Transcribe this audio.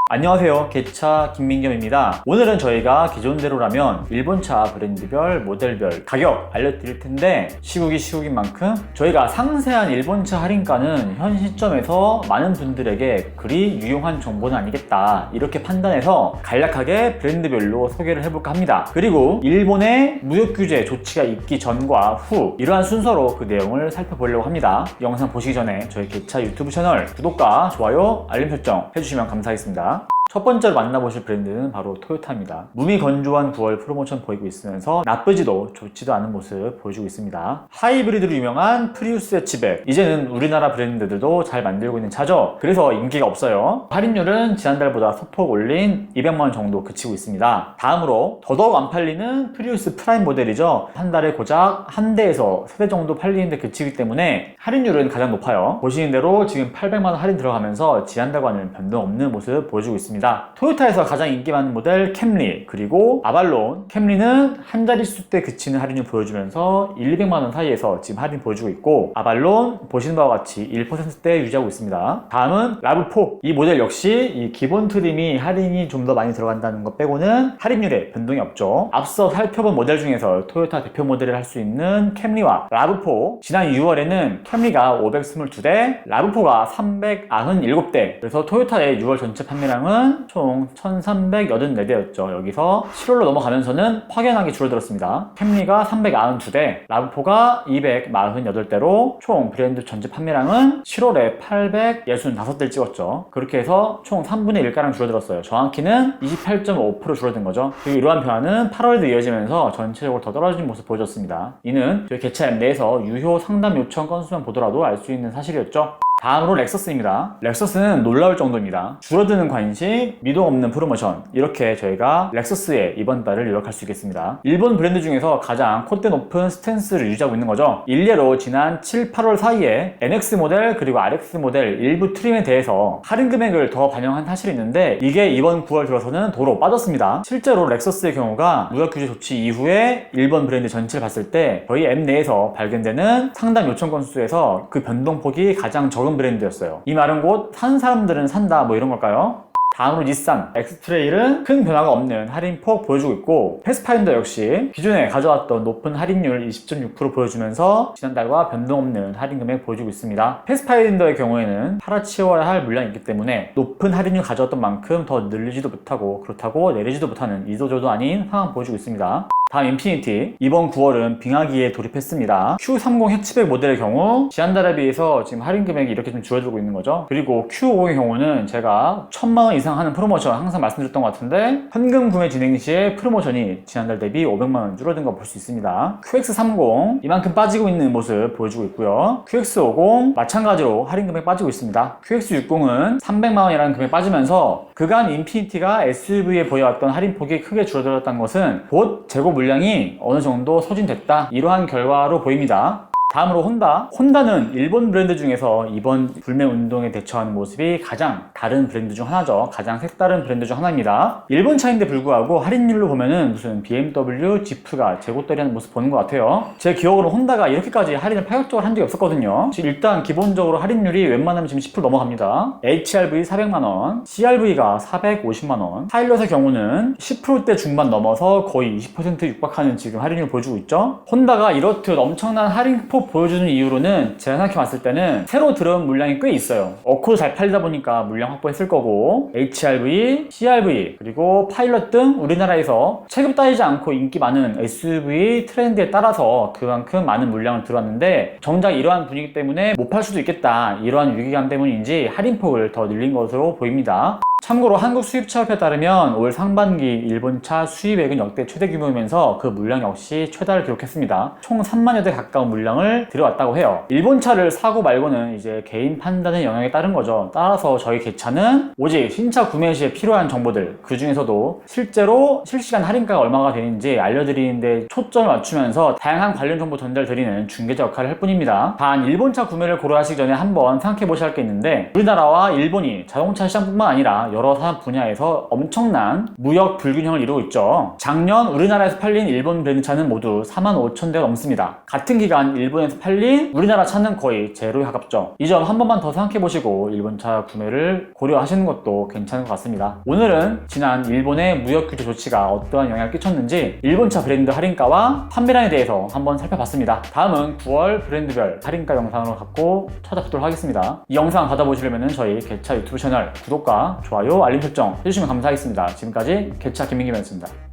안녕하세요, 개차 김민겸입니다. 오늘은 저희가 기존대로라면 일본차 브랜드별, 모델별 가격 알려드릴 텐데 시국인 만큼 저희가 상세한 일본차 할인가는 현 시점에서 많은 분들에게 그리 유용한 정보는 아니겠다 이렇게 판단해서 간략하게 브랜드별로 소개를 해볼까 합니다. 그리고 일본의 무역 규제 조치가 있기 전과 후 이러한 순서로 그 내용을 살펴보려고 합니다. 영상 보시기 전에 저희 개차 유튜브 채널 구독과 좋아요, 알림 설정 해주시면 감사하겠습니다. 첫 번째로 만나보실 브랜드는 바로 토요타입니다. 무미건조한 9월 프로모션 보이고 있으면서 나쁘지도 좋지도 않은 모습 보여주고 있습니다. 하이브리드로 유명한 프리우스 해치백, 이제는 우리나라 브랜드들도 잘 만들고 있는 차죠. 그래서 인기가 없어요. 할인율은 지난달보다 소폭 올린 200만원 정도 그치고 있습니다. 다음으로 더더욱 안 팔리는 프리우스 프라임 모델이죠. 한 달에 고작 한 대에서 3대 정도 팔리는데 그치기 때문에 할인율은 가장 높아요. 보시는 대로 지금 800만원 할인 들어가면서 지난달과는 변동 없는 모습 보여주고 있습니다. 토요타에서 가장 인기 많은 모델 캠리, 그리고 아발론. 캠리는 한 자릿수 때 그치는 할인율 보여주면서 200만원 사이에서 지금 할인 보여주고 있고, 아발론 보시는 바와 같이 1%대 유지하고 있습니다. 다음은 라브4. 이 모델 역시 이 기본 트림이 할인이 좀 더 많이 들어간다는 것 빼고는 할인율에 변동이 없죠. 앞서 살펴본 모델 중에서 토요타 대표 모델을 할 수 있는 캠리와 라브4, 지난 6월에는 캠리가 522대, 라브4가 397대, 그래서 토요타의 6월 전체 판매량은 총 1384대였죠. 여기서 7월로 넘어가면서는 확연하게 줄어들었습니다. 캠리가 392대, 라브4가 248대로 총 브랜드 전체 판매량은 7월에 865대를 찍었죠. 그렇게 해서 총 3분의 1가량 줄어들었어요. 정확히는 28.5% 줄어든 거죠. 그리고 이러한 변화는 8월에도 이어지면서 전체적으로 더 떨어진 모습 보여줬습니다. 이는 저희 개차 앱 내에서 유효 상담 요청 건수만 보더라도 알 수 있는 사실이었죠. 다음으로 렉서스입니다. 렉서스는 놀라울 정도입니다. 줄어드는 관심, 미동 없는 프로모션, 이렇게 저희가 렉서스의 이번 달을 요약할 수 있겠습니다. 일본 브랜드 중에서 가장 콧대 높은 스탠스를 유지하고 있는 거죠. 일례로 지난 7, 8월 사이에 NX 모델 그리고 RX 모델 일부 트림에 대해서 할인 금액을 더 반영한 사실이 있는데 이게 이번 9월 들어서는 도로 빠졌습니다. 실제로 렉서스의 경우가 무역 규제 조치 이후에 일본 브랜드 전체를 봤을 때 저희 앱 내에서 발견되는 상담 요청 건수에서 그 변동폭이 가장 적은 브랜드였어요. 이 말은 곧 사는 사람들은 산다 뭐 이런 걸까요? 다음으로 닛산 엑스트레일은 큰 변화가 없는 할인폭 보여주고 있고, 패스파인더 역시 기존에 가져왔던 높은 할인율 20.6% 보여주면서 지난달과 변동 없는 할인 금액 보여주고 있습니다. 패스파인더의 경우에는 팔아치워야 할 물량이 있기 때문에 높은 할인율 가져왔던 만큼 더 늘리지도 못하고 그렇다고 내리지도 못하는 이도저도 아닌 상황 보여주고 있습니다. 다음 인피니티, 이번 9월은 빙하기에 돌입했습니다. Q30 해치백 모델의 경우 지난달에 비해서 지금 할인 금액이 이렇게 좀 줄어들고 있는 거죠. 그리고 Q50의 경우는 제가 1000만원 이상 하는 프로모션 항상 말씀드렸던 것 같은데 현금 구매 진행 시에 프로모션이 지난달 대비 500만원 줄어든 거 볼 수 있습니다. QX30 이만큼 빠지고 있는 모습 보여주고 있고요. QX50 마찬가지로 할인 금액 빠지고 있습니다. QX60은 300만원이라는 금액 빠지면서 그간 인피니티가 SUV에 보여왔던 할인폭이 크게 줄어들었다는 것은 곧 재고 물량이 어느 정도 소진됐다, 이러한 결과로 보입니다. 다음으로 혼다는 일본 브랜드 중에서 이번 불매 운동에 대처하는 모습이 가장 다른 브랜드 중 하나죠. 가장 색다른 브랜드 중 하나입니다. 일본 차인데 불구하고 할인율로 보면은 무슨 BMW, 지프가 재고떨이하는 모습 보는 것 같아요. 제 기억으로 혼다가 이렇게까지 할인을 파격적으로 한 적이 없었거든요. 지금 일단 기본적으로 할인율이 웬만하면 지금 10% 넘어갑니다. HRV 400만원, CRV가 450만원, 파일럿의 경우는 10%대 중반 넘어서 거의 20% 육박하는 지금 할인율 보여주고 있죠. 혼다가 이렇듯 엄청난 할인폭 보여주는 이유로는 제가 생각해봤을 때는 새로 들어온 물량이 꽤 있어요. 어코도 잘 팔리다 보니까 물량 확보했을 거고, HRV, CRV, 그리고 파일럿 등 우리나라에서 체급 따지지 않고 인기 많은 SUV 트렌드에 따라서 그만큼 많은 물량을 들어왔는데 정작 이러한 분위기 때문에 못 팔 수도 있겠다, 이러한 위기감 때문인지 할인폭을 더 늘린 것으로 보입니다. 참고로 한국수입차협회에 따르면 올 상반기 일본차 수입액은 역대 최대 규모이면서 그 물량 역시 최다를 기록했습니다. 총 3만여 대 가까운 물량을 들여왔다고 해요. 일본차를 사고 말고는 이제 개인 판단의 영향에 따른 거죠. 따라서 저희 개차는 오직 신차 구매 시에 필요한 정보들, 그 중에서도 실제로 실시간 할인가가 얼마가 되는지 알려드리는데 초점을 맞추면서 다양한 관련 정보 전달드리는 중개자 역할을 할 뿐입니다. 단 일본차 구매를 고려하시기 전에 한번 생각해 보셔야 할 게 있는데, 우리나라와 일본이 자동차 시장뿐만 아니라 여러 산업 분야에서 엄청난 무역 불균형을 이루고 있죠. 작년 우리나라에서 팔린 일본 브랜드 차는 모두 45,000대가 넘습니다. 같은 기간 일본에서 팔린 우리나라 차는 거의 제로에 가깝죠. 이 점 한 번만 더 생각해보시고 일본 차 구매를 고려하시는 것도 괜찮을 것 같습니다. 오늘은 지난 일본의 무역 규제 조치가 어떠한 영향을 끼쳤는지 일본차 브랜드 할인가와 판매량에 대해서 한번 살펴봤습니다. 다음은 9월 브랜드별 할인가 영상으로 갖고 찾아뵙도록 하겠습니다. 이 영상 받아보시려면 저희 개차 유튜브 채널 구독과 좋아요, 알림 설정 해주시면 감사하겠습니다. 지금까지 개차 김민기였습니다.